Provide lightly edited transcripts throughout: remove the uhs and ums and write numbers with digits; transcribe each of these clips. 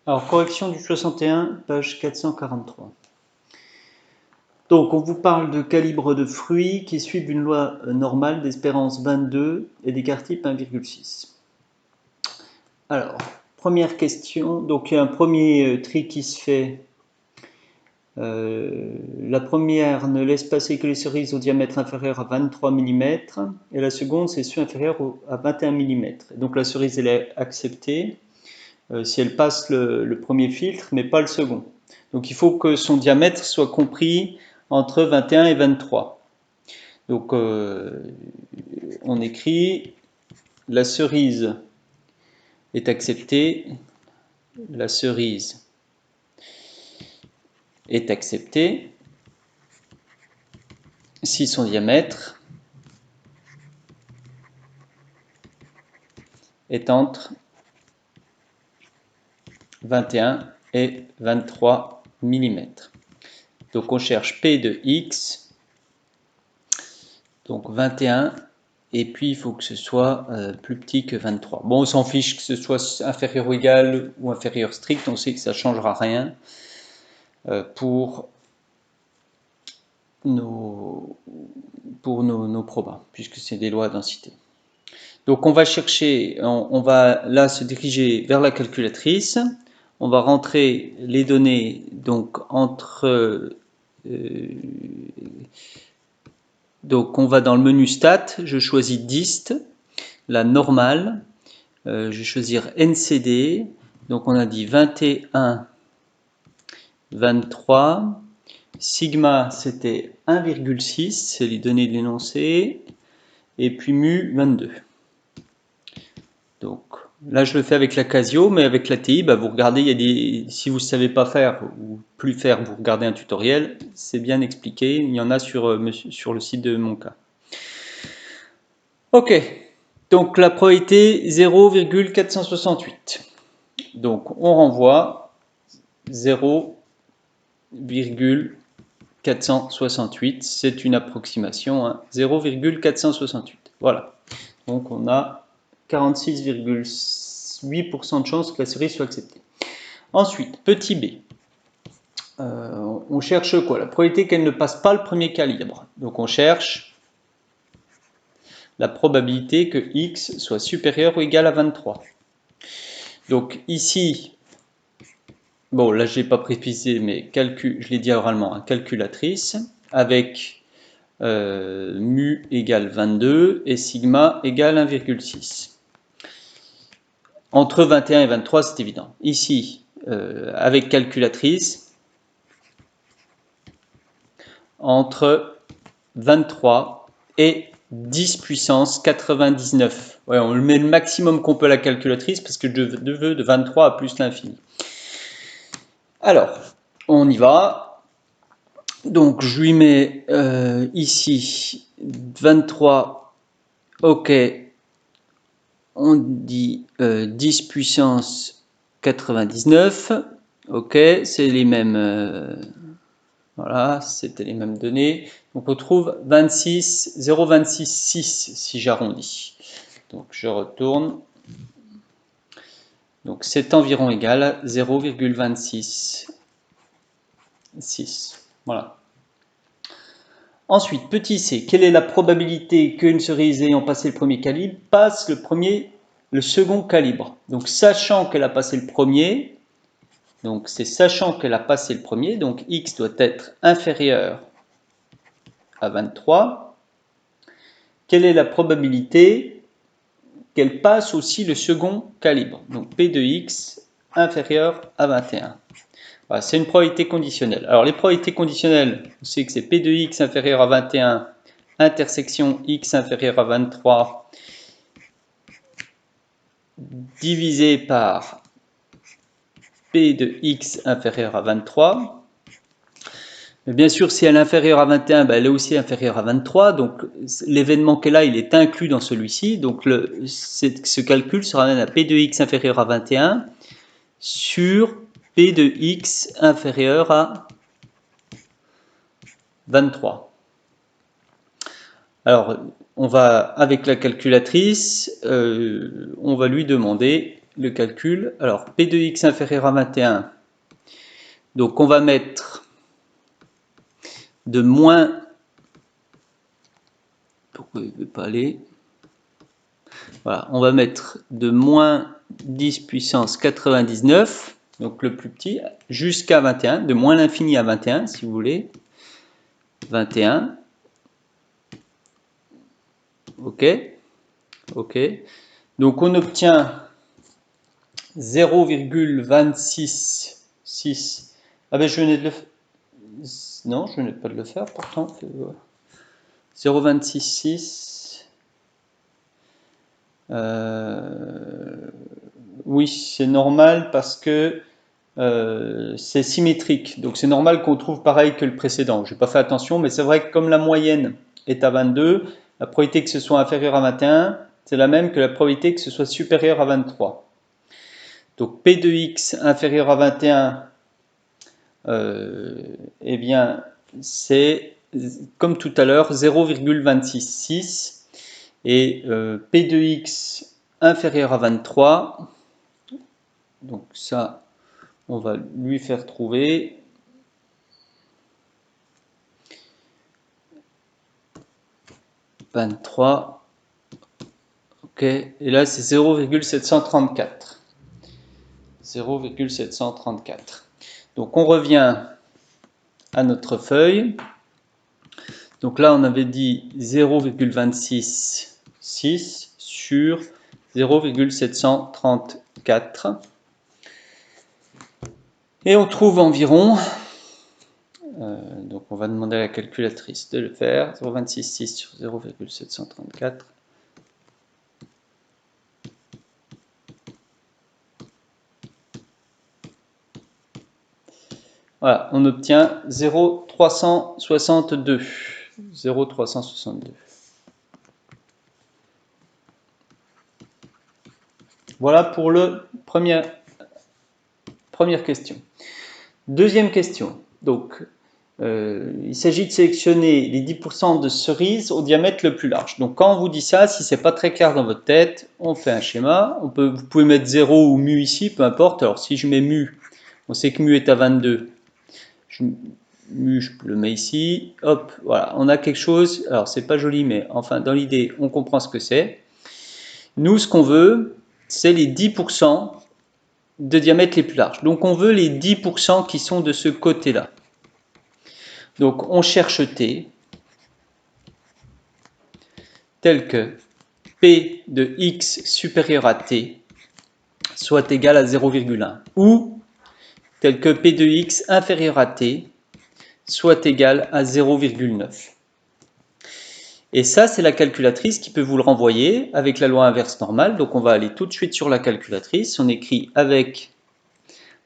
Alors, correction du 61, page 443. Donc, on vous parle de calibre de fruits qui suivent une loi normale d'espérance 22 et d'écart type 1,6. Alors, première question. Donc, il y a un premier tri qui se fait. La première ne laisse passer que les cerises au diamètre inférieur à 23 mm et la seconde, c'est ceux inférieurs à 21 mm. Donc, la cerise, elle est acceptée. Si elle passe le premier filtre, mais pas le second. Donc il faut que son diamètre soit compris entre 21 et 23. Donc on écrit la cerise est acceptée, la cerise est acceptée si son diamètre est entre 21 et 23 mm. Donc on cherche P de X, donc 21, et puis il faut que ce soit plus petit que 23. Bon, on s'en fiche que ce soit inférieur ou égal ou inférieur strict, on sait que ça ne changera rien pour nos probas, puisque c'est des lois à densité. Donc on va chercher, on va là se diriger vers la calculatrice, on va rentrer les données donc entre... donc on va dans le menu stat, je choisis dist, la normale, je vais choisir NCD, donc on a dit 21, 23, sigma c'était 1,6, c'est les données de l'énoncé, et puis mu 22. Donc là je le fais avec la Casio, mais avec la TI, vous regardez, il y a des, si vous ne savez pas faire ou plus faire, vous regardez un tutoriel, c'est bien expliqué, il y en a sur le site de Monka. Ok, donc la probabilité 0,468. Donc on renvoie 0,468, c'est une approximation, hein, 0,468. Voilà, donc on a 46,8% de chances que la cerise soit acceptée. Ensuite, petit b, on cherche quoi? La probabilité qu'elle ne passe pas le premier calibre. Donc on cherche la probabilité que x soit supérieur ou égal à 23. Donc ici, bon là je n'ai pas précisé, mais je l'ai dit oralement, hein, calculatrice, avec mu égale 22 et sigma égale 1,6. Entre 21 et 23, c'est évident. Ici, avec calculatrice, entre 23 et 10 puissance 99. Ouais, on met le maximum qu'on peut à la calculatrice parce que je veux de 23 à plus l'infini. Alors, on y va. Donc, je lui mets ici 23, ok, on dit 10 puissance 99, ok, c'est les mêmes, voilà, c'était les mêmes données. Donc on trouve 0,266 si j'arrondis. Donc je retourne. Donc c'est environ égal à 0,266. Voilà. Ensuite, petit c, quelle est la probabilité qu'une cerise ayant passé le premier calibre passe le second calibre? Donc sachant qu'elle a passé le premier, donc c'est sachant qu'elle a passé le premier, donc x doit être inférieur à 23. Quelle est la probabilité qu'elle passe aussi le second calibre? Donc P de x inférieur à 21. Voilà, c'est une probabilité conditionnelle. Alors les probabilités conditionnelles, on sait que c'est P de x inférieur à 21 intersection x inférieur à 23 divisé par P de x inférieur à 23. Mais bien sûr, si elle est inférieure à 21, elle est aussi inférieure à 23. Donc l'événement qu'elle a, il est inclus dans celui-ci. Donc ce calcul sera à P de x inférieur à 21 sur P de x inférieur à 23. Alors, on va, avec la calculatrice, on va lui demander le calcul. Alors, P de X inférieur à 21. Donc, on va mettre de moins... Pourquoi il ne veut pas aller? Voilà, on va mettre de moins 10 puissance 99, donc le plus petit, jusqu'à 21, de moins l'infini à 21, si vous voulez. 21. OK. OK. Donc, on obtient 0,266. Ah ben, je venais de le faire. Non, je venais pas de le faire, pourtant. 0,266. Oui, c'est normal parce que c'est symétrique. Donc c'est normal qu'on trouve pareil que le précédent. Je n'ai pas fait attention, mais c'est vrai que comme la moyenne est à 22, la probabilité que ce soit inférieur à 21, c'est la même que la probabilité que ce soit supérieur à 23. Donc P de X inférieur à 21, eh bien c'est comme tout à l'heure 0,266 et P de X inférieur à 23, donc ça on va lui faire trouver. « 23 ». Ok, et là c'est 0,734. 0,734. Donc on revient à notre feuille. Donc là on avait dit 0,266 sur 0,734. Et on trouve environ, donc on va demander à la calculatrice de le faire, 0,266 sur 0,734. Voilà, on obtient 0,362. 0,362. Voilà pour le première question. Deuxième question. Donc, il s'agit de sélectionner les 10% de cerises au diamètre le plus large. Donc, quand on vous dit ça, si c'est pas très clair dans votre tête, on fait un schéma. Vous pouvez mettre 0 ou mu ici, peu importe. Alors, si je mets mu, on sait que mu est à 22. Mu, je le mets ici. Hop, voilà, on a quelque chose. Alors, c'est pas joli, mais enfin, dans l'idée, on comprend ce que c'est. Nous, ce qu'on veut, c'est les 10% de diamètre les plus larges. Donc, on veut les 10% qui sont de ce côté-là. Donc, on cherche T, tel que P de X supérieur à T soit égal à 0,1, ou tel que P de X inférieur à T soit égal à 0,9. Et ça, c'est la calculatrice qui peut vous le renvoyer avec la loi inverse normale. Donc, on va aller tout de suite sur la calculatrice. On écrit avec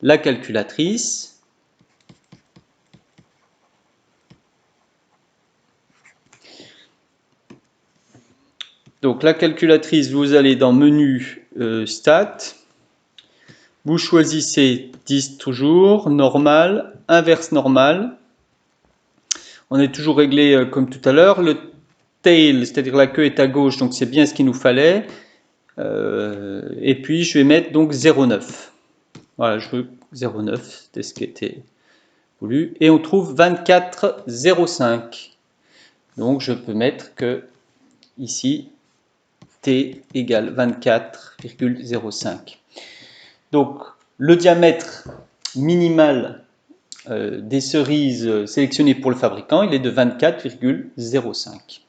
la calculatrice. Donc, la calculatrice, vous allez dans Menu Stat. Vous choisissez 10 toujours, normal, inverse normal. On est toujours réglé comme tout à l'heure. Le tail, c'est-à-dire la queue est à gauche, donc c'est bien ce qu'il nous fallait. Et puis je vais mettre donc 0,9. Voilà, je veux 0,9, c'était ce qui était voulu. Et on trouve 24,05. Donc je peux mettre que ici, t égale 24,05. Donc le diamètre minimal des cerises sélectionnées pour le fabricant, il est de 24,05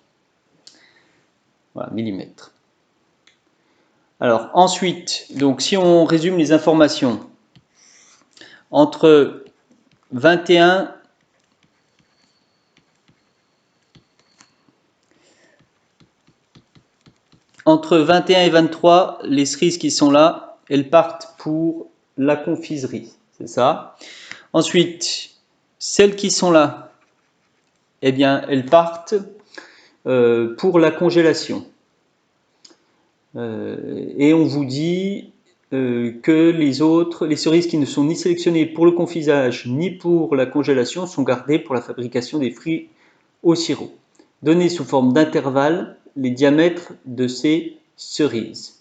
voilà, millimètres. Alors ensuite, donc si on résume les informations, entre 21 et 23, les cerises qui sont là, elles partent pour la confiserie, c'est ça. Ensuite, celles qui sont là, eh bien, elles partent pour la congélation. Et on vous dit que les cerises qui ne sont ni sélectionnées pour le confisage ni pour la congélation sont gardées pour la fabrication des fruits au sirop. Donnez sous forme d'intervalle les diamètres de ces cerises.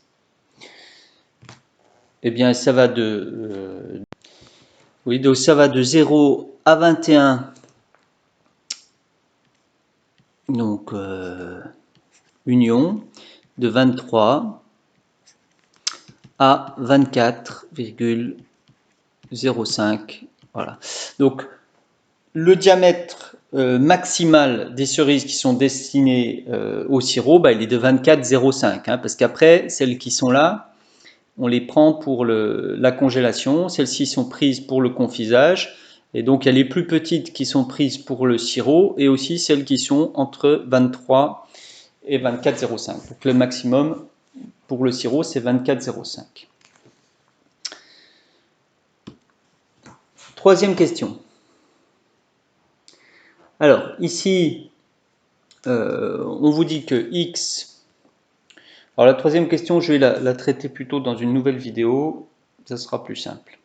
eh bien ça va oui, donc ça va de 0 à 21. Donc union de 23 à 24,05. Voilà. Donc le diamètre maximal des cerises qui sont destinées au sirop, il est de 24,05. Parce qu'après, celles qui sont là, on les prend pour la congélation. Celles-ci sont prises pour le confisage. Et donc, il y a les plus petites qui sont prises pour le sirop et aussi celles qui sont entre 23 et 24,05. Donc, le maximum pour le sirop, c'est 24,05. Troisième question. Alors, ici, on vous dit que x... Alors, la troisième question, je vais la traiter plutôt dans une nouvelle vidéo. Ça sera plus simple.